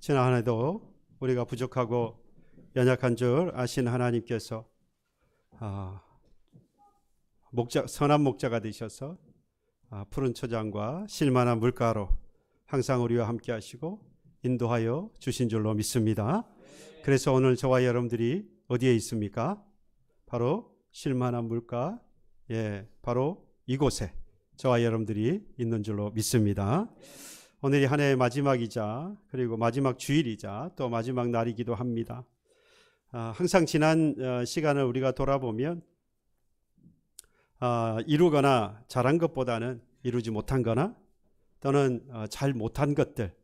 지난 한 해도 우리가 부족하고 연약한 줄 아신 하나님께서 선한 목자가 되셔서 푸른 초장과 실만한 물가로 항상 우리와 함께 하시고 인도하여 주신 줄로 믿습니다. 그래서 오늘 저와 여러분들이 어디에 있습니까? 바로 실만한 물가, 바로 이곳에 저와 여러분들이 있는 줄로 믿습니다. 오늘이 한 해의 마지막이자 그리고 마지막 주일이자 또 마지막 날이기도 합니다. 항상 지난 시간을 우리가 돌아보면 이루거나 잘한 것보다는 이루지 못한 거나 또는 잘 못한 것들,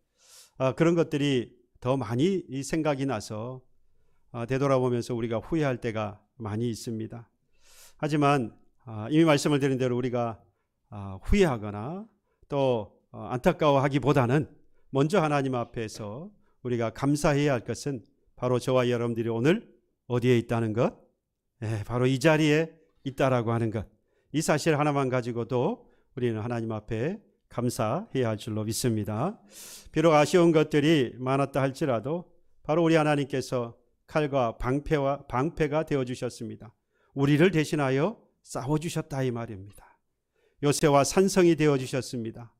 그런 것들이 더 많이 생각이 나서 되돌아보면서 우리가 후회할 때가 많이 있습니다. 하지만 이미 말씀을 드린 대로 우리가 후회하거나 또 안타까워하기보다는 먼저 하나님 앞에서 우리가 감사해야 할 것은 바로 저와 여러분들이 오늘 어디에 있다는 것, 바로 이 자리에 있다라고 하는 것, 이 사실 하나만 가지고도 우리는 하나님 앞에 감사해야 할 줄로 믿습니다. 비록 아쉬운 것들이 많았다 할지라도 바로 우리 하나님께서 칼과 방패가 되어주셨습니다. 우리를 대신하여 싸워주셨다 이 말입니다. 요새와 산성이 되어주셨습니다.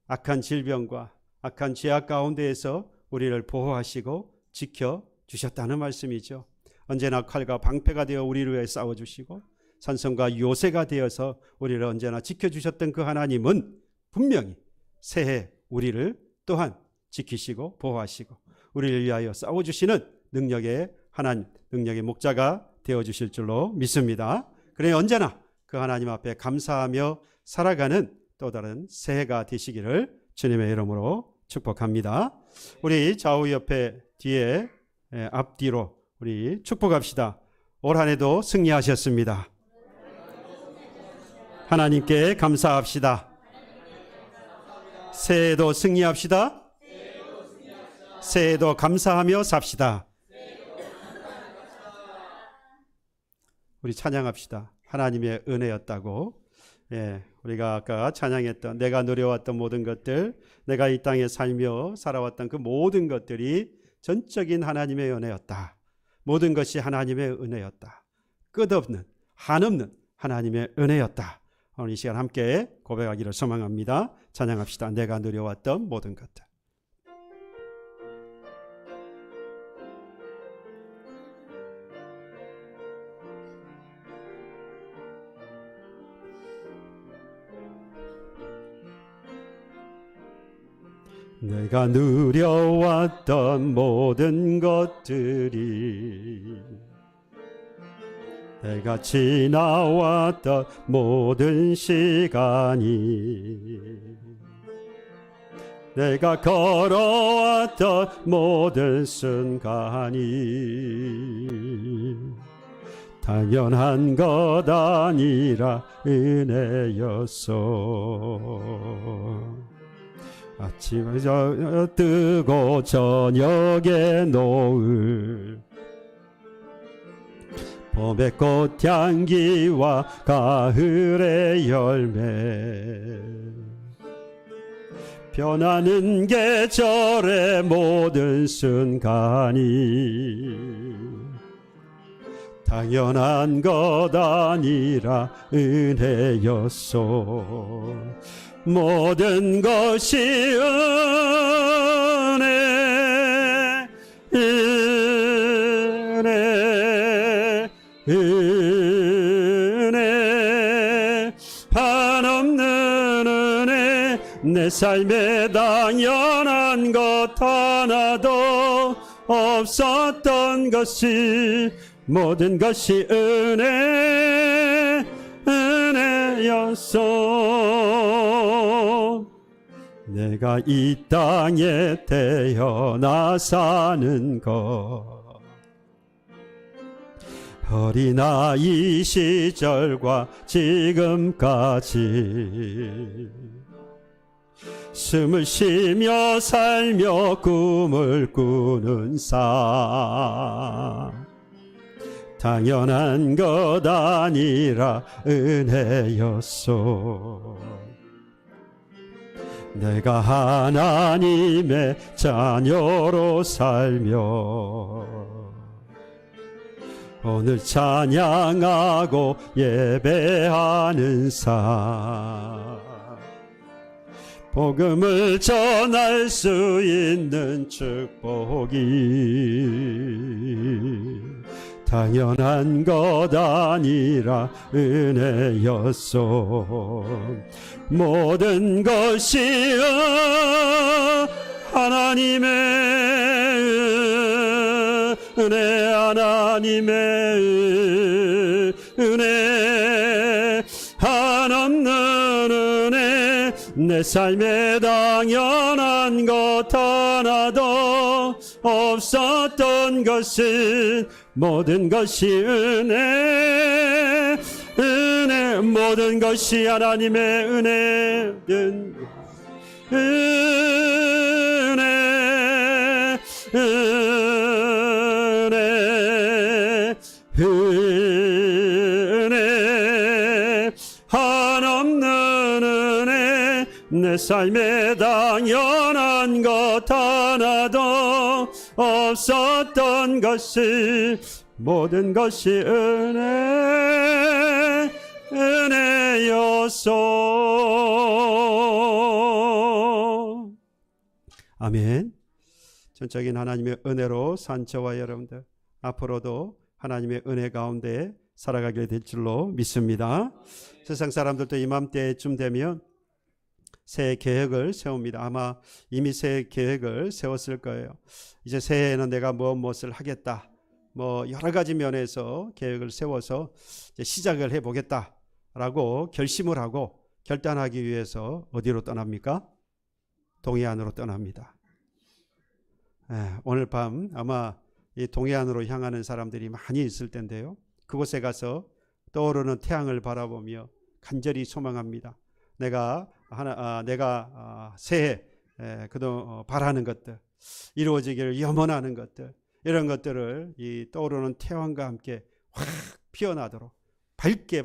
악한 질병과 악한 죄악 가운데에서 우리를 보호하시고 지켜주셨다는 말씀이죠. 언제나 칼과 방패가 되어 우리를 위해 싸워주시고 산성과 요새가 되어서 우리를 언제나 지켜주셨던 그 하나님은 분명히 새해 우리를 또한 지키시고 보호하시고 우리를 위하여 싸워주시는 능력의 목자가 되어주실 줄로 믿습니다. 그러니 언제나 그 하나님 앞에 감사하며 살아가는 또 다른 새해가 되시기를 주님의 이름으로 축복합니다. 우리 좌우 옆에 뒤에 앞뒤로 우리 축복합시다. 올 한 해도 승리하셨습니다. 하나님께 감사합시다. 새해도 승리합시다. 새해도 감사하며 삽시다. 우리 찬양합시다. 하나님의 은혜였다고. 우리가 아까 찬양했던 내가 누려왔던 모든 것들, 내가 이 땅에 살며 살아왔던 그 모든 것들이 전적인 하나님의 은혜였다. 모든 것이 하나님의 은혜였다. 끝없는 한없는 하나님의 은혜였다. 오늘 이 시간 함께 고백하기를 소망합니다. 찬양합시다. 내가 누려왔던 모든 것들. 내가 누려왔던 모든 것들이, 내가 지나왔던 모든 시간이, 내가 걸어왔던 모든 순간이 당연한 것 아니라 은혜였어. 아침에 뜨고 저녁에 노을, 봄의 꽃향기와 가을의 열매, 변하는 계절의 모든 순간이 당연한 것 아니라 은혜였소. 모든 것이 은혜, 은혜, 은혜, 한없는 은혜, 내 삶에 당연한 것 하나도 없었던 것이 모든 것이 은혜, 은혜였어. 내가 이 땅에 태어나 사는 것, 어린아이 시절과 지금까지 숨을 쉬며 살며 꿈을 꾸는 삶, 당연한 것 아니라 은혜였소. 내가 하나님의 자녀로 살며 오늘 찬양하고 예배하는 삶, 복음을 전할 수 있는 축복이 당연한 것 아니라 은혜였소. 모든 것이 하나님의 은혜, 하나님의 은혜, 한없는 은혜, 내 삶에 당연한 것 하나도 없었던 것은 모든 것이 은혜, 은혜, 모든 것이 하나님의 은혜는 은혜, 은혜, 은혜, 한없는 은혜, 내 삶에 당연한 것 하나도 없었던 것을 모든 것이 은혜, 은혜였소. 아멘. 전적인 하나님의 은혜로 산 저와 여러분들 앞으로도 하나님의 은혜 가운데 살아가게 될 줄로 믿습니다. 세상 사람들도 이맘때쯤 되면 새해 계획을 세웁니다. 아마 이미 새해 계획을 세웠을 거예요. 이제 새해에는 내가 무엇을 하겠다, 뭐 여러 가지 면에서 계획을 세워서 이제 시작을 해보겠다라고 결심을 하고 결단하기 위해서 어디로 떠납니까? 동해안으로 떠납니다. 오늘 밤 아마 이 동해안으로 향하는 사람들이 많이 있을 텐데요. 그곳에 가서 떠오르는 태양을 바라보며 간절히 소망합니다. 내가 새해 그동안 바라는 것들, 이루어지기를 염원하는 것들, 이런 것들을 이 떠오르는 태양과 함께 확 피어나도록 밝게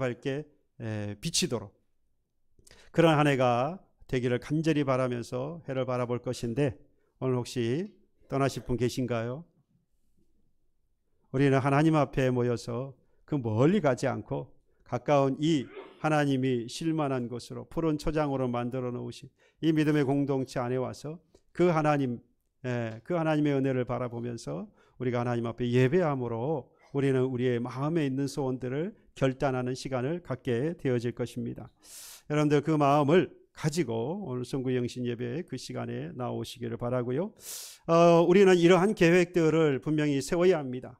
비치도록 그런 한 해가 되기를 간절히 바라면서 해를 바라볼 것인데, 오늘 혹시 떠나실 분 계신가요? 우리는 하나님 앞에 모여서 그 멀리 가지 않고 가까운 이 하나님이 쉴만한 곳으로 푸른 초장으로 만들어 놓으신 이 믿음의 공동체 안에 와서 그 하나님의 은혜를 바라보면서 우리가 하나님 앞에 예배함으로 우리는 우리의 마음에 있는 소원들을 결단하는 시간을 갖게 되어질 것입니다. 여러분들 그 마음을 가지고 오늘 성구영신 예배 그 시간에 나오시기를 바라고요. 우리는 이러한 계획들을 분명히 세워야 합니다.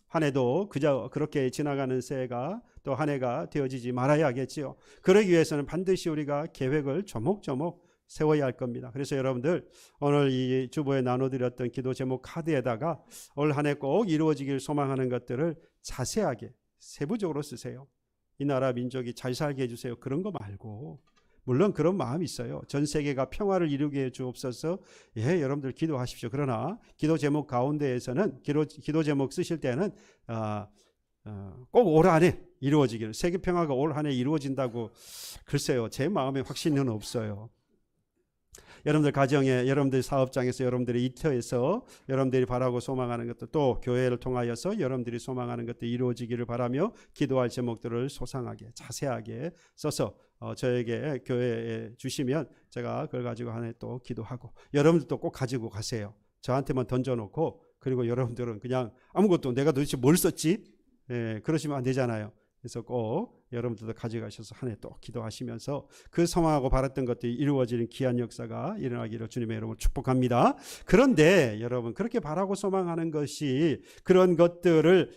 한 해도 그저 그렇게 지나가는 새해가 또 한 해가 되어지지 말아야겠지요. 그러기 위해서는 반드시 우리가 계획을 조목조목 세워야 할 겁니다. 그래서 여러분들 오늘 이 주보에 나눠드렸던 기도 제목 카드에다가 올 한 해 꼭 이루어지길 소망하는 것들을 자세하게 세부적으로 쓰세요. 이 나라 민족이 잘 살게 해주세요. 그런 거 말고, 물론 그런 마음이 있어요. 전 세계가 평화를 이루게 해 주옵소서. 예, 여러분들 기도하십시오. 그러나 기도 제목 가운데에서는 기도 제목 쓰실 때는 꼭 올 한 해 이루어지기를, 세계 평화가 올 한 해 이루어진다고, 글쎄요, 제 마음에 확신은 없어요. 여러분들 가정에, 여러분들 사업장에서, 여러분들의 일터에서 여러분들이 바라고 소망하는 것도, 또 교회를 통하여서 여러분들이 소망하는 것도 이루어지기를 바라며 기도할 제목들을 소상하게 자세하게 써서 저에게 교회에 주시면 제가 그걸 가지고 한 해 또 기도하고, 여러분들도 꼭 가지고 가세요. 저한테만 던져놓고 그리고 여러분들은 그냥 아무것도 내가 도대체 뭘 썼지? 그러시면 안 되잖아요. 그래서 꼭 여러분들도 가져가셔서 한 해 또 기도하시면서 그 소망하고 바랐던 것들이 이루어지는 귀한 역사가 일어나기를 주님의 이름으로 축복합니다. 그런데 여러분, 그렇게 바라고 소망하는 것이, 그런 것들을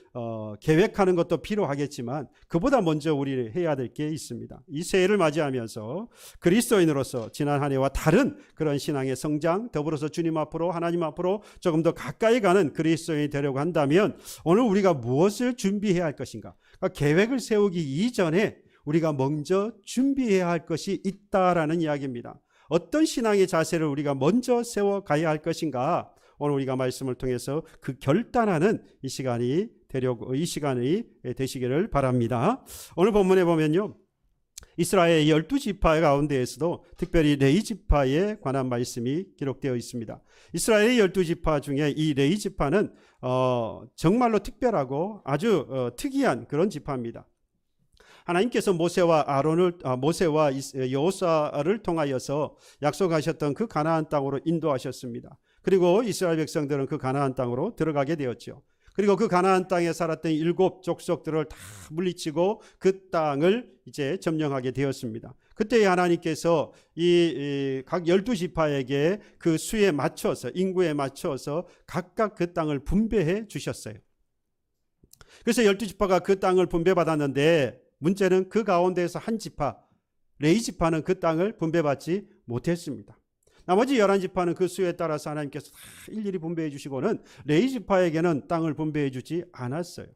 계획하는 것도 필요하겠지만 그보다 먼저 우리 해야 될 게 있습니다. 이 새해를 맞이하면서 그리스도인으로서 지난 한 해와 다른 그런 신앙의 성장, 더불어서 주님 앞으로, 하나님 앞으로 조금 더 가까이 가는 그리스도인이 되려고 한다면 오늘 우리가 무엇을 준비해야 할 것인가? 그러니까 계획을 세우기 이전에 우리가 먼저 준비해야 할 것이 있다라는 이야기입니다. 어떤 신앙의 자세를 우리가 먼저 세워가야 할 것인가? 오늘 우리가 말씀을 통해서 그 결단하는 이 시간이 되시기를 바랍니다. 오늘 본문에 보면요, 이스라엘 12지파 가운데에서도 특별히 레위 지파에 관한 말씀이 기록되어 있습니다. 이스라엘의 12지파 중에 이 레위 지파는 정말로 특별하고 아주 특이한 그런 지파입니다. 하나님께서 모세와 여호수아를 통하여서 약속하셨던 그 가나안 땅으로 인도하셨습니다. 그리고 이스라엘 백성들은 그 가나안 땅으로 들어가게 되었죠. 그리고 그 가나안 땅에 살았던 7 족속들을 다 물리치고 그 땅을 이제 점령하게 되었습니다. 그때 하나님께서 이 각 12지파에게 그 수에 맞춰서, 인구에 맞춰서 각각 그 땅을 분배해 주셨어요. 그래서 12지파가 그 땅을 분배받았는데 문제는 그 가운데에서 한 지파, 레위 지파는 그 땅을 분배받지 못했습니다. 나머지 11지파는 그 수에 따라서 하나님께서 다 일일이 분배해 주시고는 레위 지파에게는 땅을 분배해 주지 않았어요.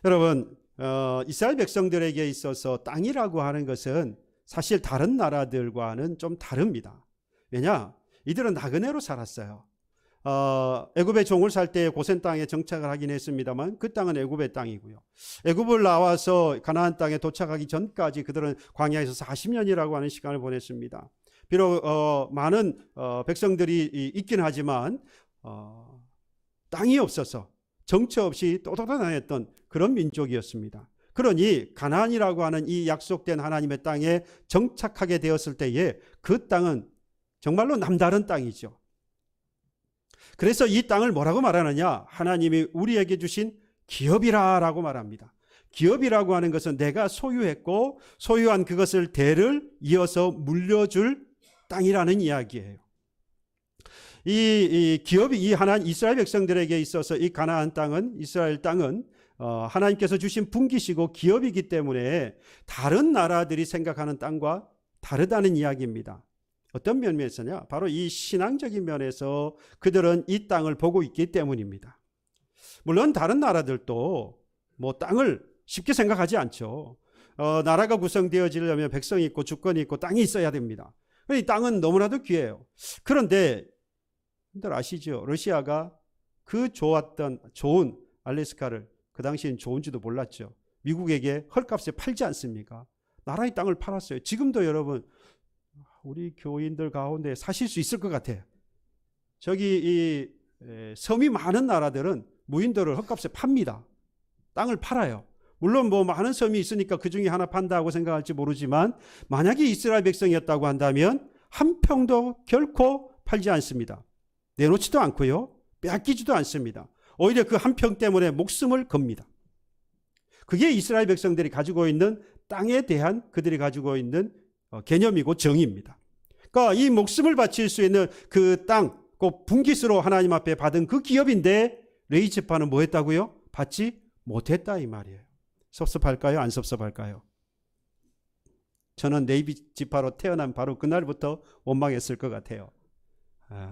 여러분, 이스라엘 백성들에게 있어서 땅이라고 하는 것은 사실 다른 나라들과는 좀 다릅니다. 왜냐? 이들은 나그네로 살았어요. 애굽의 종을 살 때 고센 땅에 정착을 하긴 했습니다만 그 땅은 애굽의 땅이고요. 애굽을 나와서 가나안 땅에 도착하기 전까지 그들은 광야에서 40년이라고 하는 시간을 보냈습니다. 비록 많은 백성들이 있긴 하지만 땅이 없어서 정처 없이 또도단했던 그런 민족이었습니다. 그러니 가나안이라고 하는 이 약속된 하나님의 땅에 정착하게 되었을 때에 그 땅은 정말로 남다른 땅이죠. 그래서 이 땅을 뭐라고 말하느냐? 하나님이 우리에게 주신 기업이라고 말합니다. 기업이라고 하는 것은 내가 소유했고 소유한 그것을 대를 이어서 물려줄 땅이라는 이야기예요. 이 기업이 이스라엘 백성들에게 있어서 이 가나안 땅은, 이스라엘 땅은 하나님께서 주신 분기시고 기업이기 때문에 다른 나라들이 생각하는 땅과 다르다는 이야기입니다. 어떤 면에서냐? 바로 이 신앙적인 면에서 그들은 이 땅을 보고 있기 때문입니다. 물론 다른 나라들도 뭐 땅을 쉽게 생각하지 않죠. 나라가 구성되어지려면 백성이 있고 주권이 있고 땅이 있어야 됩니다. 이 땅은 너무나도 귀해요. 그런데 여러분들 아시죠? 러시아가 그 좋은 알래스카를 그 당시엔 좋은지도 몰랐죠. 미국에게 헐값에 팔지 않습니까? 나라의 땅을 팔았어요. 지금도 여러분 우리 교인들 가운데 사실 수 있을 것 같아요. 저기 이 섬이 많은 나라들은 무인도를 헐값에 팝니다. 땅을 팔아요. 물론 뭐 많은 섬이 있으니까 그 중에 하나 판다고 생각할지 모르지만 만약에 이스라엘 백성이었다고 한다면 한 평도 결코 팔지 않습니다. 내놓지도 않고요. 빼앗기지도 않습니다. 오히려 그 한 평 때문에 목숨을 겁니다. 그게 이스라엘 백성들이 가지고 있는 땅에 대한 그들이 가지고 있는 개념이고 정의입니다. 그러니까 이 목숨을 바칠 수 있는 그 땅, 꼭 분깃으로 하나님 앞에 받은 그 기업인데 레위 지파는 뭐 했다고요? 받지 못했다 이 말이에요. 섭섭할까요? 안 섭섭할까요? 저는 레위 지파로 태어난 바로 그날부터 원망했을 것 같아요.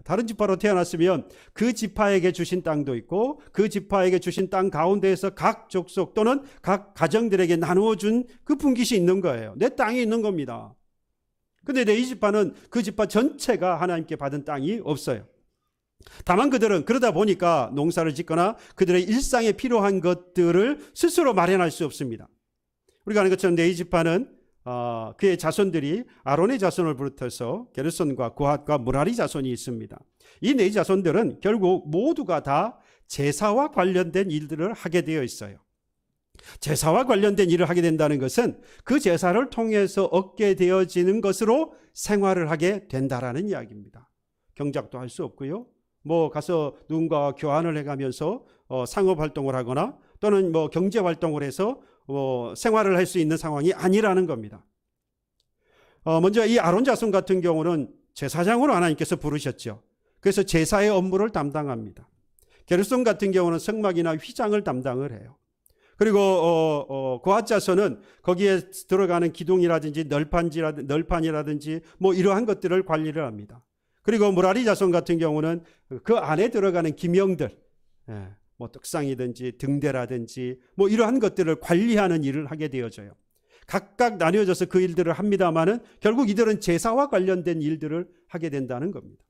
다른 지파로 태어났으면 그 지파에게 주신 땅도 있고 그 지파에게 주신 땅 가운데에서 각 족속 또는 각 가정들에게 나누어 준 그 분깃이 있는 거예요. 내 땅이 있는 겁니다. 근데 레위 지파는 그 지파 전체가 하나님께 받은 땅이 없어요. 다만 그들은 그러다 보니까 농사를 짓거나 그들의 일상에 필요한 것들을 스스로 마련할 수 없습니다. 우리가 아는 것처럼 레위 지파는 그의 자손들이 아론의 자손을 비롯해서 게르손과 고핫과 무라리 자손이 있습니다. 이 네 자손들은 결국 모두가 다 제사와 관련된 일들을 하게 되어 있어요. 제사와 관련된 일을 하게 된다는 것은 그 제사를 통해서 얻게 되어지는 것으로 생활을 하게 된다라는 이야기입니다. 경작도 할 수 없고요. 뭐 가서 누군가와 교환을 해가면서 상업 활동을 하거나 또는 뭐 경제 활동을 해서 생활을 할 수 있는 상황이 아니라는 겁니다. 먼저 이 아론 자손 같은 경우는 제사장으로 하나님께서 부르셨죠. 그래서 제사의 업무를 담당합니다. 게르손 같은 경우는 성막이나 휘장을 담당을 해요. 그리고 고핫 자손은 거기에 들어가는 기둥이라든지 널판이라든지 뭐 이러한 것들을 관리를 합니다. 그리고 무라리 자손 같은 경우는 그 안에 들어가는 기명들, 뭐 떡상이든지 등대라든지 뭐 이러한 것들을 관리하는 일을 하게 되어져요. 각각 나뉘어져서 그 일들을 합니다만은 결국 이들은 제사와 관련된 일들을 하게 된다는 겁니다.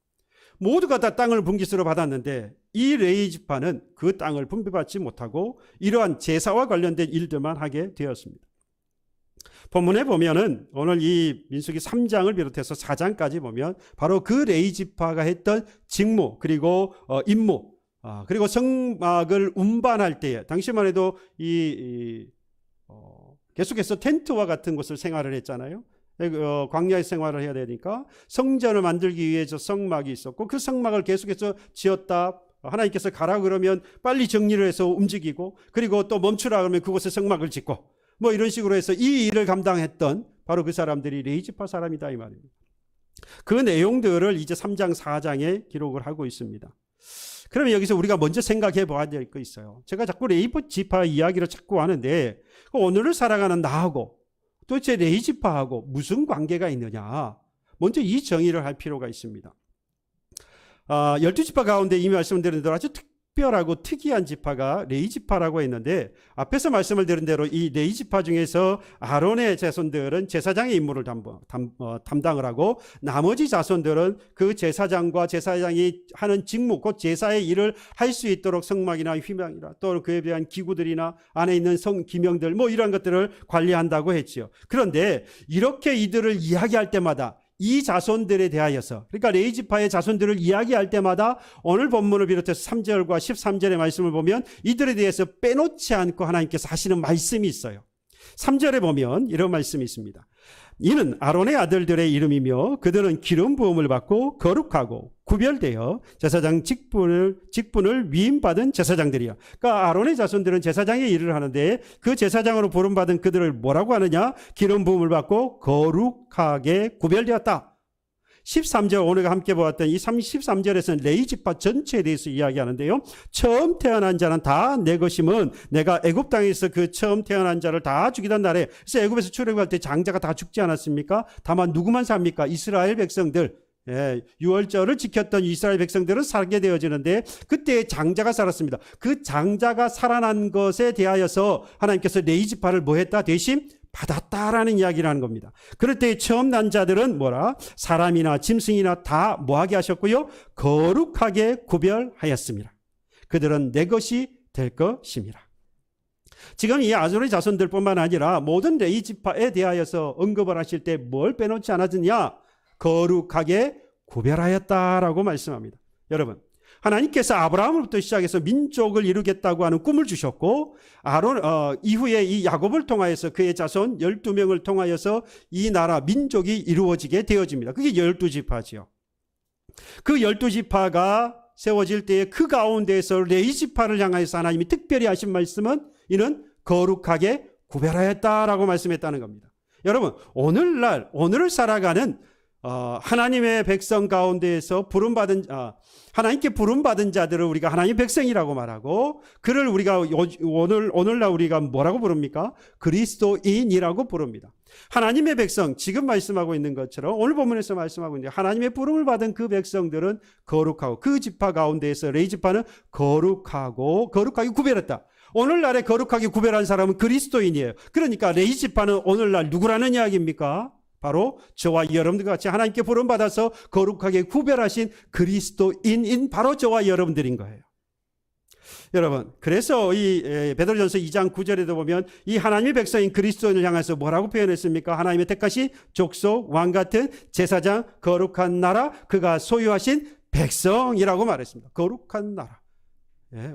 모두가 다 땅을 분깃으로 받았는데 이 레위 지파는 그 땅을 분배받지 못하고 이러한 제사와 관련된 일들만 하게 되었습니다. 본문에 보면은 오늘 이 민수기 3장을 비롯해서 4장까지 보면 바로 그 레위지파가 했던 직무 그리고 임무 그리고 성막을 운반할 때에 당시만 해도 계속해서 텐트와 같은 곳을 생활을 했잖아요. 광야의 생활을 해야 되니까 성전을 만들기 위해서 성막이 있었고 그 성막을 계속해서 지었다. 하나님께서 가라 그러면 빨리 정리를 해서 움직이고 그리고 또 멈추라 그러면 그곳에 성막을 짓고 뭐 이런 식으로 해서 이 일을 감당했던 바로 그 사람들이 레위지파 사람이다 이 말입니다. 그 내용들을 이제 3장 4장에 기록을 하고 있습니다. 그러면 여기서 우리가 먼저 생각해 봐야 될 거 있어요. 제가 자꾸 레위지파 이야기를 자꾸 하는데 오늘을 살아가는 나하고 도대체 레위지파하고 무슨 관계가 있느냐, 먼저 이 정의를 할 필요가 있습니다. 12지파 가운데 이미 말씀드린 대로 아주 특별하고 특이한 지파가 레위지파라고 했는데 앞에서 말씀을 드린 대로 이 레위지파 중에서 아론의 자손들은 제사장의 임무를 담당을 하고 나머지 자손들은 그 제사장과 제사장이 하는 직무 곧 제사의 일을 할 수 있도록 성막이나 휘망이나 또 그에 대한 기구들이나 안에 있는 성기명들 뭐 이런 것들을 관리한다고 했지요. 그런데 이렇게 이들을 이야기할 때마다 이 자손들에 대하여서 그러니까 레위지파의 자손들을 이야기할 때마다 오늘 본문을 비롯해서 3절과 13절의 말씀을 보면 이들에 대해서 빼놓지 않고 하나님께서 하시는 말씀이 있어요. 3절에 보면 이런 말씀이 있습니다. 이는 아론의 아들들의 이름이며 그들은 기름 부음을 받고 거룩하고 구별되어 제사장 직분을 위임받은 제사장들이야. 그러니까 아론의 자손들은 제사장의 일을 하는데 그 제사장으로 부름받은 그들을 뭐라고 하느냐? 기름 부음을 받고 거룩하게 구별되었다. 13절 오늘 함께 보았던 이 13절에서는 레위지파 전체에 대해서 이야기하는데요. 처음 태어난 자는 다 내 것임은 내가 애굽 땅에서 그 처음 태어난 자를 다 죽이던 날에, 그래서 애굽에서 출애굽할 때 장자가 다 죽지 않았습니까? 다만 누구만 삽니까? 이스라엘 백성들. 유월절을 지켰던 이스라엘 백성들은 살게 되어지는데 그때 장자가 살았습니다. 그 장자가 살아난 것에 대하여서 하나님께서 레위지파를 뭐 했다? 대신 받았다라는 이야기를 하는 겁니다. 그럴 때 처음 난 자들은 뭐라? 사람이나 짐승이나 다 뭐하게 하셨고요? 거룩하게 구별하였습니다. 그들은 내 것이 될 것임이라. 지금 이 아론의 자손들뿐만 아니라 모든 레위지파에 대하여서 언급을 하실 때 뭘 빼놓지 않았느냐? 거룩하게 구별하였다라고 말씀합니다. 여러분, 하나님께서 아브라함으로부터 시작해서 민족을 이루겠다고 하는 꿈을 주셨고 이후에 이 야곱을 통하여서 그의 자손 12명을 통하여서 이 나라 민족이 이루어지게 되어집니다. 그게 12지파지요. 그 12지파가 세워질 때에 그 가운데에서 레위지파를 향하여서 하나님이 특별히 하신 말씀은 이는 거룩하게 구별하였다라고 말씀했다는 겁니다. 여러분, 오늘을 살아가는 하나님의 백성 가운데에서 하나님께 부름받은 자들을 우리가 하나님의 백성이라고 말하고 그를 우리가 오늘날 우리가 뭐라고 부릅니까? 그리스도인이라고 부릅니다. 하나님의 백성, 지금 말씀하고 있는 것처럼 오늘 본문에서 말씀하고 있는데 하나님의 부름을 받은 그 백성들은 거룩하고 그 지파 가운데에서 레위지파는 거룩하게 구별했다. 오늘날에 거룩하게 구별한 사람은 그리스도인이에요. 그러니까 레위지파는 오늘날 누구라는 이야기입니까? 바로 저와 여러분들과 같이 하나님께 부름받아서 거룩하게 구별하신 그리스도인인 바로 저와 여러분들인 거예요. 여러분, 그래서 이 베드로전서 2장 9절에도 보면 이 하나님의 백성인 그리스도인을 향해서 뭐라고 표현했습니까? 하나님의 택하신 족속, 왕같은 제사장, 거룩한 나라, 그가 소유하신 백성이라고 말했습니다. 거룩한 나라.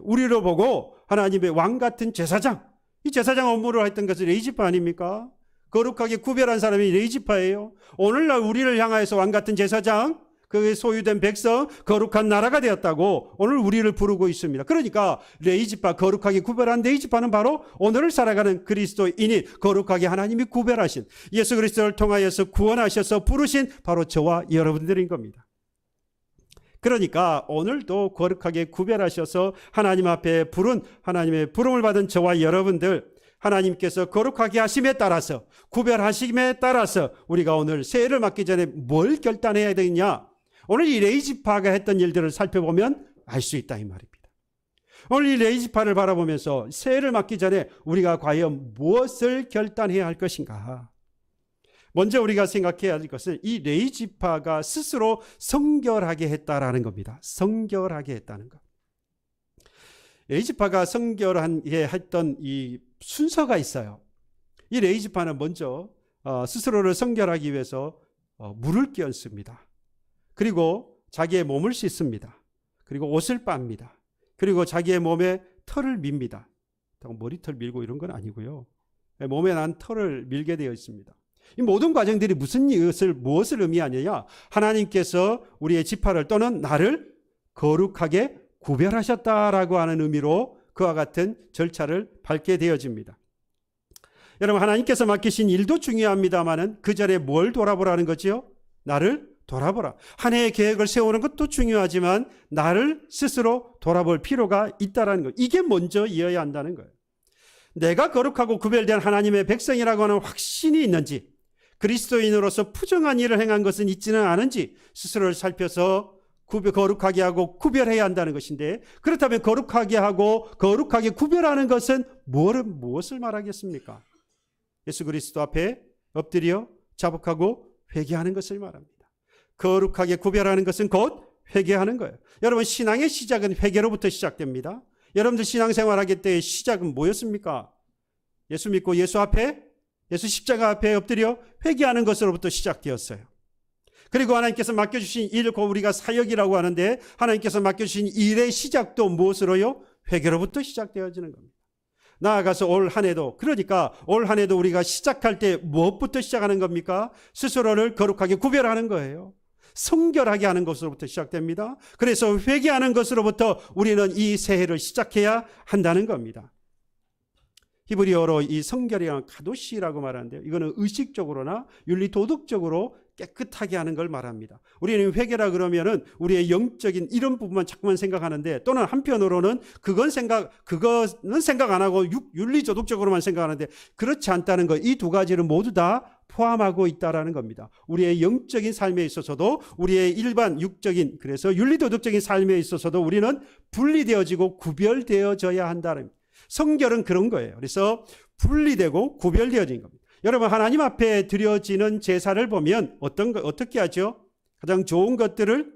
우리를 보고 하나님의 왕같은 제사장, 이 제사장 업무를 했던 것은 레위지파 아닙니까? 거룩하게 구별한 사람이 레위지파예요. 오늘날 우리를 향하여서 왕같은 제사장, 그의 소유된 백성, 거룩한 나라가 되었다고 오늘 우리를 부르고 있습니다. 그러니까 레위지파, 거룩하게 구별한 레위지파는 바로 오늘을 살아가는 그리스도인이 거룩하게 하나님이 구별하신 예수 그리스도를 통하여서 구원하셔서 부르신 바로 저와 여러분들인 겁니다. 그러니까 오늘도 거룩하게 구별하셔서 하나님 앞에 부른 하나님의 부름을 받은 저와 여러분들, 하나님께서 거룩하게 하심에 따라서 구별하심에 따라서 우리가 오늘 새해를 맞기 전에 뭘 결단해야 되느냐? 오늘 이 레위지파가 했던 일들을 살펴보면 알 수 있다 이 말입니다. 오늘 이 레위지파를 바라보면서 새해를 맞기 전에 우리가 과연 무엇을 결단해야 할 것인가? 먼저 우리가 생각해야 할 것은 이 레위지파가 스스로 성결하게 했다라는 겁니다. 성결하게 했다는 것. 레위지파가 성결하게 했던 이 순서가 있어요. 이 레위지파는 먼저 스스로를 성결하기 위해서 물을 끼얹습니다. 그리고 자기의 몸을 씻습니다. 그리고 옷을 빱니다. 그리고 자기의 몸에 털을 밉니다. 머리털 밀고 이런 건 아니고요. 몸에 난 털을 밀게 되어 있습니다. 이 모든 과정들이 무엇을 의미하느냐? 하나님께서 우리의 지파를 또는 나를 거룩하게 구별하셨다라고 하는 의미로 그와 같은 절차를 밟게 되어집니다. 여러분, 하나님께서 맡기신 일도 중요합니다만은 그 전에 뭘 돌아보라는 거지요? 나를 돌아보라. 한 해의 계획을 세우는 것도 중요하지만 나를 스스로 돌아볼 필요가 있다는 것. 이게 먼저 이어야 한다는 거예요. 내가 거룩하고 구별된 하나님의 백성이라고 하는 확신이 있는지, 그리스도인으로서 부정한 일을 행한 것은 있지는 않은지 스스로를 살펴서 거룩하게 하고 구별해야 한다는 것인데, 그렇다면 거룩하게 하고 거룩하게 구별하는 것은 무엇을 말하겠습니까? 예수 그리스도 앞에 엎드려 자복하고 회개하는 것을 말합니다. 거룩하게 구별하는 것은 곧 회개하는 거예요. 여러분, 신앙의 시작은 회개로부터 시작됩니다. 여러분들 신앙생활하기 때의 시작은 뭐였습니까? 예수 믿고 예수 십자가 앞에 엎드려 회개하는 것으로부터 시작되었어요. 그리고 하나님께서 맡겨주신 일, 곧 우리가 사역이라고 하는데, 하나님께서 맡겨주신 일의 시작도 무엇으로요? 회개로부터 시작되어지는 겁니다. 나아가서 올 한 해도, 그러니까 올 한 해도 우리가 시작할 때 무엇부터 시작하는 겁니까? 스스로를 거룩하게 구별하는 거예요. 성결하게 하는 것으로부터 시작됩니다. 그래서 회개하는 것으로부터 우리는 이 새해를 시작해야 한다는 겁니다. 히브리어로 이 성결이란 카도시라고 말하는데요. 이거는 의식적으로나 윤리 도덕적으로 깨끗하게 하는 걸 말합니다. 우리는 회개라 그러면은 우리의 영적인 이런 부분만 자꾸만 생각하는데, 또는 한편으로는 그거는 생각 안 하고 윤리 도덕적으로만 생각하는데, 그렇지 않다는 것. 이 두 가지를 모두 다 포함하고 있다라는 겁니다. 우리의 영적인 삶에 있어서도, 우리의 일반 육적인, 그래서 윤리 도덕적인 삶에 있어서도 우리는 분리되어지고 구별되어져야 한다는 겁니다. 성결은 그런 거예요. 그래서 분리되고 구별되어진 겁니다. 여러분, 하나님 앞에 드려지는 제사를 보면 어떻게 하죠? 가장 좋은 것들을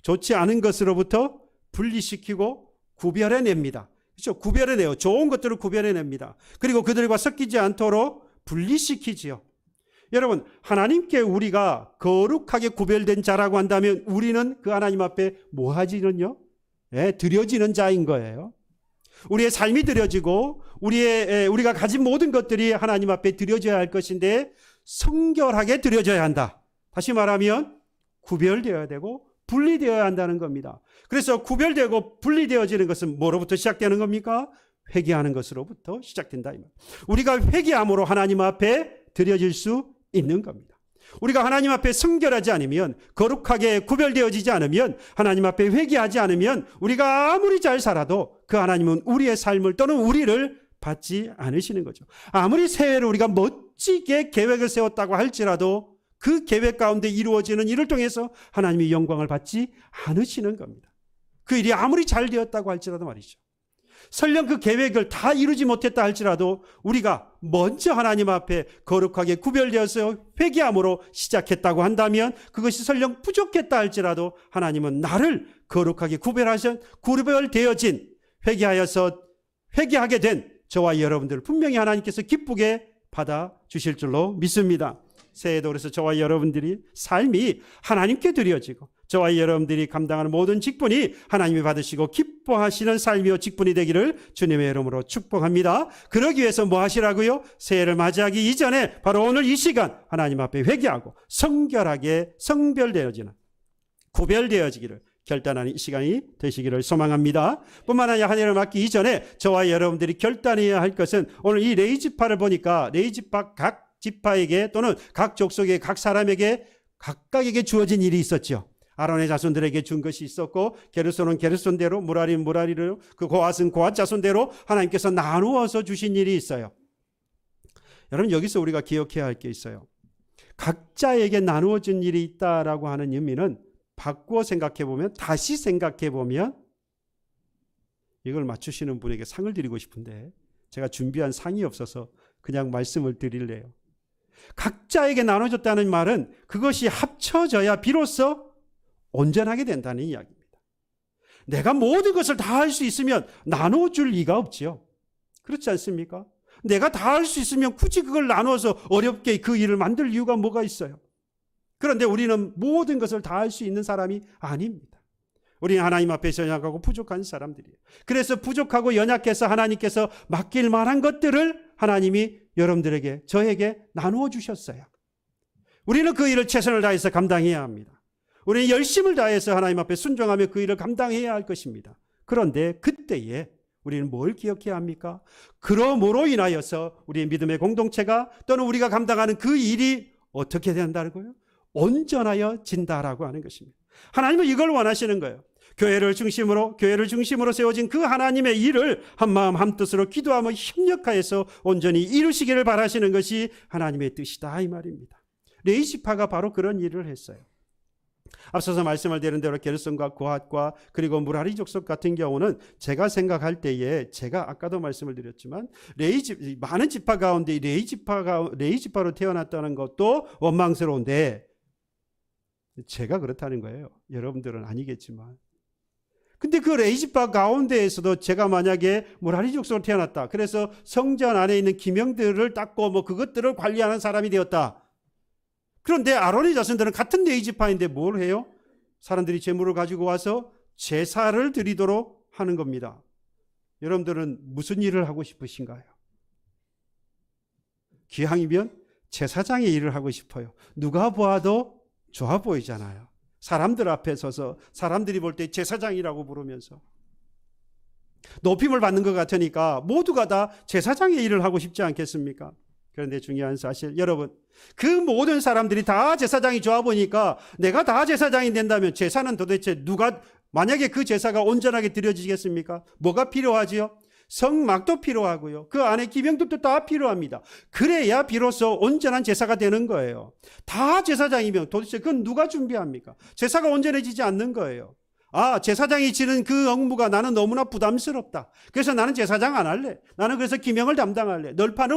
좋지 않은 것으로부터 분리시키고 구별해냅니다. 그렇죠? 구별해내요. 좋은 것들을 구별해냅니다. 그리고 그들과 섞이지 않도록 분리시키지요. 여러분, 하나님께 우리가 거룩하게 구별된 자라고 한다면 우리는 그 하나님 앞에 뭐 하지는요? 드려지는 자인 거예요. 우리의 삶이 드려지고 우리가 가진 모든 것들이 하나님 앞에 드려져야 할 것인데 성결하게 드려져야 한다. 다시 말하면 구별되어야 되고 분리되어야 한다는 겁니다. 그래서 구별되고 분리되어지는 것은 뭐로부터 시작되는 겁니까? 회개하는 것으로부터 시작된다. 우리가 회개함으로 하나님 앞에 드려질 수 있는 겁니다. 우리가 하나님 앞에 성결하지 않으면, 거룩하게 구별되어지지 않으면, 하나님 앞에 회개하지 않으면 우리가 아무리 잘 살아도 그 하나님은 우리의 삶을 또는 우리를 받지 않으시는 거죠. 아무리 새해를 우리가 멋지게 계획을 세웠다고 할지라도 그 계획 가운데 이루어지는 일을 통해서 하나님의 영광을 받지 않으시는 겁니다. 그 일이 아무리 잘 되었다고 할지라도 말이죠. 설령 그 계획을 다 이루지 못했다 할지라도 우리가 먼저 하나님 앞에 거룩하게 구별되어서 회개함으로 시작했다고 한다면, 그것이 설령 부족했다 할지라도 하나님은 나를 거룩하게 구별되어진, 회개하게 된 저와 여러분들을 분명히 하나님께서 기쁘게 받아주실 줄로 믿습니다. 새해도 그래서 저와 여러분들이 삶이 하나님께 드려지고 저와 여러분들이 감당하는 모든 직분이 하나님이 받으시고 기뻐하시는 삶이요 직분이 되기를 주님의 이름으로 축복합니다. 그러기 위해서 뭐 하시라고요? 새해를 맞이하기 이전에 바로 오늘 이 시간 하나님 앞에 회개하고 성결하게 성별되어지는, 구별되어지기를 결단하는 이 시간이 되시기를 소망합니다. 뿐만 아니라 한 해를 맞기 이전에 저와 여러분들이 결단해야 할 것은, 오늘 이 레위지파를 보니까 레위지파 각 지파에게 또는 각 족속의 각 사람에게 각각에게 주어진 일이 있었죠. 아론의 자손들에게 준 것이 있었고, 게르손은 게르손대로, 무라리는 무라리로, 그 고앗은 고앗 자손대로 하나님께서 나누어서 주신 일이 있어요. 여러분, 여기서 우리가 기억해야 할 게 있어요. 각자에게 나누어진 일이 있다라고 하는 의미는 바꾸어 생각해보면, 다시 생각해보면, 이걸 맞추시는 분에게 상을 드리고 싶은데 제가 준비한 상이 없어서 그냥 말씀을 드릴래요. 각자에게 나눠줬다는 말은 그것이 합쳐져야 비로소 온전하게 된다는 이야기입니다. 내가 모든 것을 다 할 수 있으면 나눠줄 리가 없지요. 그렇지 않습니까? 내가 다 할 수 있으면 굳이 그걸 나눠서 어렵게 그 일을 만들 이유가 뭐가 있어요? 그런데 우리는 모든 것을 다 할 수 있는 사람이 아닙니다. 우리는 하나님 앞에서 연약하고 부족한 사람들이에요. 그래서 부족하고 연약해서 하나님께서 맡길 만한 것들을 하나님이 여러분들에게, 저에게 나누어 주셨어요. 우리는 그 일을 최선을 다해서 감당해야 합니다. 우리는 열심을 다해서 하나님 앞에 순종하며 그 일을 감당해야 할 것입니다. 그런데 그때에 우리는 뭘 기억해야 합니까? 그러므로 인하여서 우리의 믿음의 공동체가 또는 우리가 감당하는 그 일이 어떻게 된다는 거예요? 온전하여 진다라고 하는 것입니다. 하나님은 이걸 원하시는 거예요. 교회를 중심으로 세워진 그 하나님의 일을 한마음 한뜻으로 기도하며 협력하여서 온전히 이루시기를 바라시는 것이 하나님의 뜻이다 이 말입니다. 레위 지파가 바로 그런 일을 했어요. 앞서서 말씀을 드린 대로 게르손과 고핫과 그리고 무라리 족속 같은 경우는 제가 생각할 때에, 제가 아까도 말씀을 드렸지만 많은 지파 가운데 레위 지파로 태어났다는 것도 원망스러운데, 제가 그렇다는 거예요. 여러분들은 아니겠지만. 근데 그 레위 지파 가운데에서도 제가 만약에 무라리 족속으로 태어났다, 그래서 성전 안에 있는 기명들을 닦고 뭐 그것들을 관리하는 사람이 되었다. 그런데 아론의 자손들은 같은 레위 지파인데 뭘 해요? 사람들이 제물을 가지고 와서 제사를 드리도록 하는 겁니다. 여러분들은 무슨 일을 하고 싶으신가요? 기왕이면 제사장의 일을 하고 싶어요. 누가 보아도 좋아 보이잖아요. 사람들 앞에 서서 사람들이 볼 때 제사장이라고 부르면서 높임을 받는 것 같으니까 모두가 다 제사장의 일을 하고 싶지 않겠습니까? 그런데 중요한 사실, 여러분, 그 모든 사람들이 다 제사장이 좋아 보니까 내가 다 제사장이 된다면 제사는 도대체 만약에 그 제사가 온전하게 드려지겠습니까? 뭐가 필요하지요? 성막도 필요하고요. 그 안에 기명들도 다 필요합니다. 그래야 비로소 온전한 제사가 되는 거예요. 다 제사장이면 도대체 그건 누가 준비합니까? 제사가 온전해지지 않는 거예요. 제사장이 지는 그 업무가 나는 너무나 부담스럽다. 그래서 나는 제사장 안 할래. 나는 그래서 기명을 담당할래. 널판을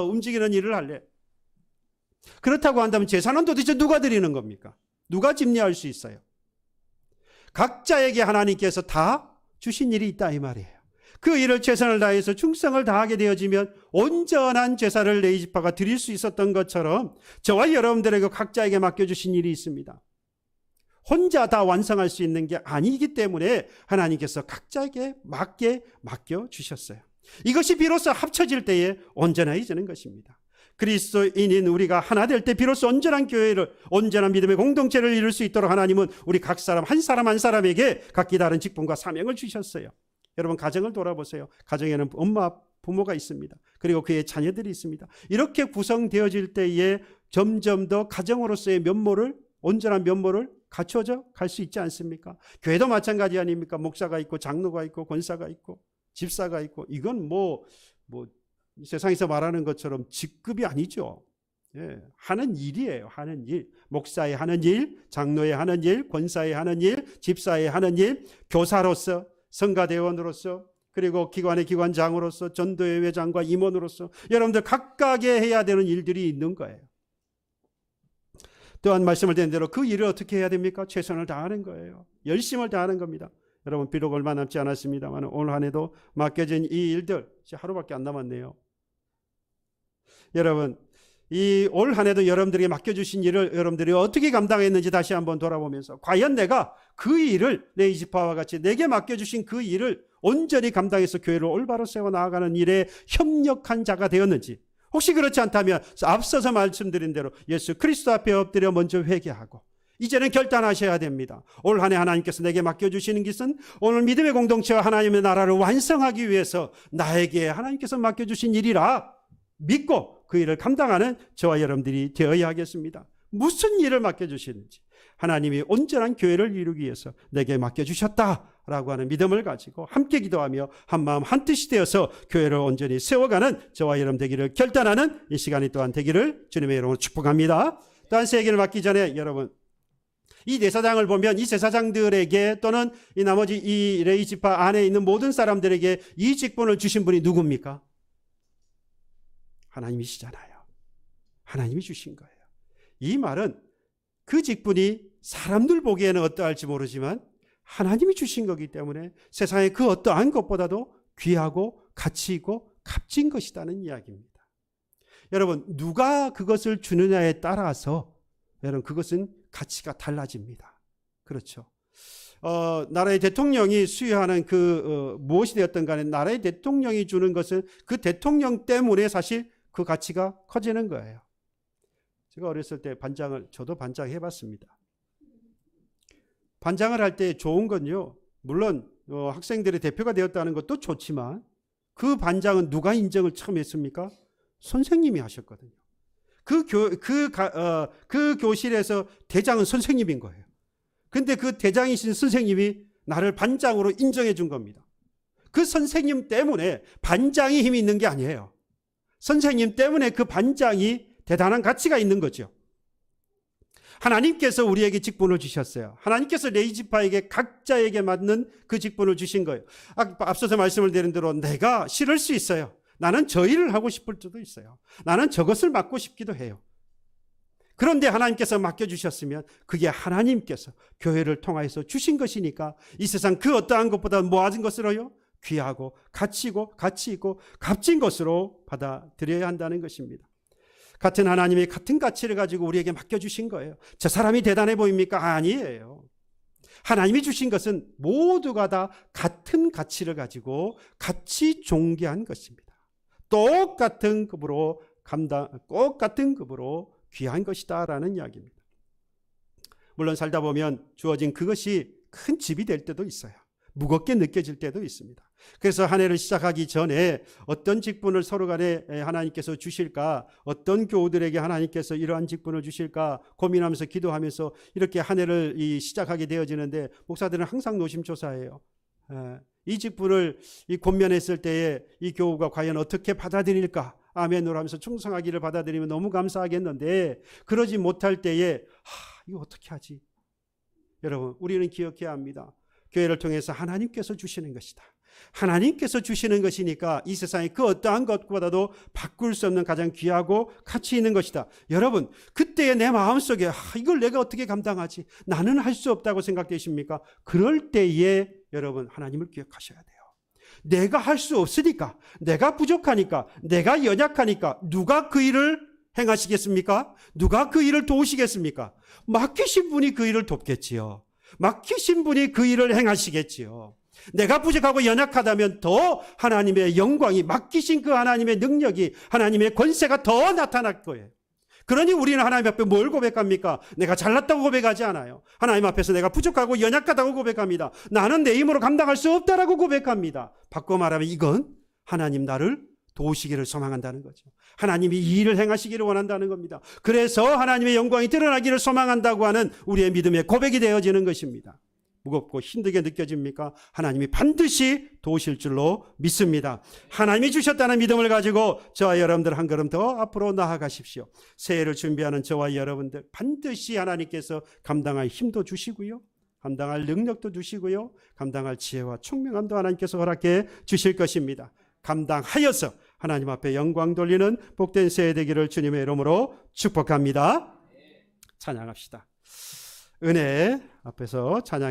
움직이는 일을 할래. 그렇다고 한다면 제사는 도대체 누가 드리는 겁니까? 누가 집례할 수 있어요? 각자에게 하나님께서 다 주신 일이 있다 이 말이에요. 그 일을 최선을 다해서 충성을 다하게 되어지면 온전한 제사를 레위 지파가 드릴 수 있었던 것처럼 저와 여러분들에게 각자에게 맡겨주신 일이 있습니다. 혼자 다 완성할 수 있는 게 아니기 때문에 하나님께서 각자에게 맞게 맡겨주셨어요. 이것이 비로소 합쳐질 때에 온전해지는 것입니다. 그리스도인인 우리가 하나 될 때 비로소 온전한 교회를, 온전한 믿음의 공동체를 이룰 수 있도록 하나님은 우리 각 사람 한 사람에게 각기 다른 직분과 사명을 주셨어요. 여러분, 가정을 돌아보세요. 가정에는 엄마, 부모가 있습니다. 그리고 그의 자녀들이 있습니다. 이렇게 구성되어질 때에 점점 더 가정으로서의 온전한 면모를 갖춰져 갈 수 있지 않습니까? 교회도 마찬가지 아닙니까? 목사가 있고 장로가 있고 권사가 있고 집사가 있고, 이건 세상에서 말하는 것처럼 직급이 아니죠. 하는 일이에요. 하는 일. 목사의 하는 일, 장로의 하는 일, 권사의 하는 일, 집사의 하는 일, 교사로서, 성가대원으로서, 그리고 기관의 기관장으로서, 전도회 회장과 임원으로서 여러분들 각각의 해야 되는 일들이 있는 거예요. 또한 말씀을 드린 대로 그 일을 어떻게 해야 됩니까? 최선을 다하는 거예요. 열심을 다하는 겁니다. 여러분, 비록 얼마 남지 않았습니다만 오늘 한 해도 맡겨진 이 일들, 하루밖에 안 남았네요. 여러분, 이 올 한 해도 여러분들에게 맡겨주신 일을 여러분들이 어떻게 감당했는지 다시 한번 돌아보면서, 과연 내가 그 일을, 레위 지파와 같이 내게 맡겨주신 그 일을 온전히 감당해서 교회를 올바로 세워 나아가는 일에 협력한 자가 되었는지, 혹시 그렇지 않다면 앞서서 말씀드린 대로 예수 그리스도 앞에 엎드려 먼저 회개하고 이제는 결단하셔야 됩니다. 올 한 해 하나님께서 내게 맡겨주시는 것은 오늘 믿음의 공동체와 하나님의 나라를 완성하기 위해서 나에게 하나님께서 맡겨주신 일이라 믿고 그 일을 감당하는 저와 여러분들이 되어야 하겠습니다. 무슨 일을 맡겨주시는지, 하나님이 온전한 교회를 이루기 위해서 내게 맡겨주셨다라고 하는 믿음을 가지고 함께 기도하며 한마음 한뜻이 되어서 교회를 온전히 세워가는 저와 여러분 되기를 결단하는 이 시간이 또한 되기를 주님의 이름으로 축복합니다. 또한 세계를 맡기 전에 여러분, 이 제사장을 보면 이 제사장들에게 또는 이 나머지 이 레위 지파 안에 있는 모든 사람들에게 이 직분을 주신 분이 누굽니까? 하나님이시잖아요. 하나님이 주신 거예요. 이 말은 그 직분이 사람들 보기에는 어떠할지 모르지만 하나님이 주신 거기 때문에 세상의 그 어떠한 것보다도 귀하고 가치 있고 값진 것이라는 이야기입니다. 여러분, 누가 그것을 주느냐에 따라서 여러분 그것은 가치가 달라집니다. 그렇죠. 나라의 대통령이 수여하는 무엇이 되었든 간에 나라의 대통령이 주는 것은 그 대통령 때문에 사실 그 가치가 커지는 거예요. 제가 어렸을 때 저도 반장 해봤습니다. 반장을 할 때 좋은 건요, 물론 학생들의 대표가 되었다는 것도 좋지만 그 반장은 누가 인정을 처음 했습니까? 선생님이 하셨거든요. 그 교실에서 대장은 선생님인 거예요. 근데 그 대장이신 선생님이 나를 반장으로 인정해 준 겁니다. 그 선생님 때문에 반장이 힘이 있는 게 아니에요. 선생님 때문에 그 반장이 대단한 가치가 있는 거죠. 하나님께서 우리에게 직분을 주셨어요. 하나님께서 레위지파에게 각자에게 맞는 그 직분을 주신 거예요. 앞서서 말씀을 드린 대로 내가 싫을 수 있어요. 나는 저 일을 하고 싶을 수도 있어요. 나는 저것을 맡고 싶기도 해요. 그런데 하나님께서 맡겨주셨으면 그게 하나님께서 교회를 통해서 주신 것이니까 이 세상 그 어떠한 것보다 모아진 것으로요, 귀하고 가치 있고 값진 것으로 받아들여야 한다는 것입니다. 같은 하나님이 같은 가치를 가지고 우리에게 맡겨주신 거예요. 저 사람이 대단해 보입니까? 아니에요. 하나님이 주신 것은 모두가 다 같은 가치를 가지고 같이 존귀한 것입니다. 똑같은 급으로 귀한 것이다라는 이야기입니다. 물론 살다 보면 주어진 그것이 큰 집이 될 때도 있어요. 무겁게 느껴질 때도 있습니다. 그래서 한 해를 시작하기 전에 어떤 직분을 서로 간에 하나님께서 주실까, 어떤 교우들에게 하나님께서 이러한 직분을 주실까 고민하면서 기도하면서 이렇게 한 해를 시작하게 되어지는데, 목사들은 항상 노심초사해요. 이 직분을 권면했을 때에 이 교우가 과연 어떻게 받아들일까, 아멘으로 하면서 충성하기를 받아들이면 너무 감사하겠는데, 그러지 못할 때에 이거 어떻게 하지? 여러분, 우리는 기억해야 합니다. 교회를 통해서 하나님께서 주시는 것이다. 하나님께서 주시는 것이니까 이 세상에 그 어떠한 것보다도 바꿀 수 없는 가장 귀하고 가치 있는 것이다. 여러분, 그때의 내 마음속에 이걸 내가 어떻게 감당하지? 나는 할 수 없다고 생각되십니까? 그럴 때에 여러분, 하나님을 기억하셔야 돼요. 내가 할 수 없으니까, 내가 부족하니까, 내가 연약하니까 누가 그 일을 행하시겠습니까? 누가 그 일을 도우시겠습니까? 맡기신 분이 그 일을 돕겠지요. 맡기신 분이 그 일을 행하시겠지요. 내가 부족하고 연약하다면 더 하나님의 영광이, 맡기신 그 하나님의 능력이, 하나님의 권세가 더 나타날 거예요. 그러니 우리는 하나님 앞에 뭘 고백합니까? 내가 잘났다고 고백하지 않아요. 하나님 앞에서 내가 부족하고 연약하다고 고백합니다. 나는 내 힘으로 감당할 수 없다라고 고백합니다. 바꿔 말하면 이건 하나님 나를 도우시기를 소망한다는 거죠. 하나님이 이 일을 행하시기를 원한다는 겁니다. 그래서 하나님의 영광이 드러나기를 소망한다고 하는 우리의 믿음의 고백이 되어지는 것입니다. 무겁고 힘들게 느껴집니까? 하나님이 반드시 도우실 줄로 믿습니다. 하나님이 주셨다는 믿음을 가지고 저와 여러분들 한 걸음 더 앞으로 나아가십시오. 새해를 준비하는 저와 여러분들 반드시 하나님께서 감당할 힘도 주시고요, 감당할 능력도 주시고요, 감당할 지혜와 총명함도 하나님께서 허락해 주실 것입니다. 감당하여서 하나님 앞에 영광 돌리는 복된 새해 되기를 주님의 이름으로 축복합니다. 찬양합시다. 은혜 앞에서 찬양해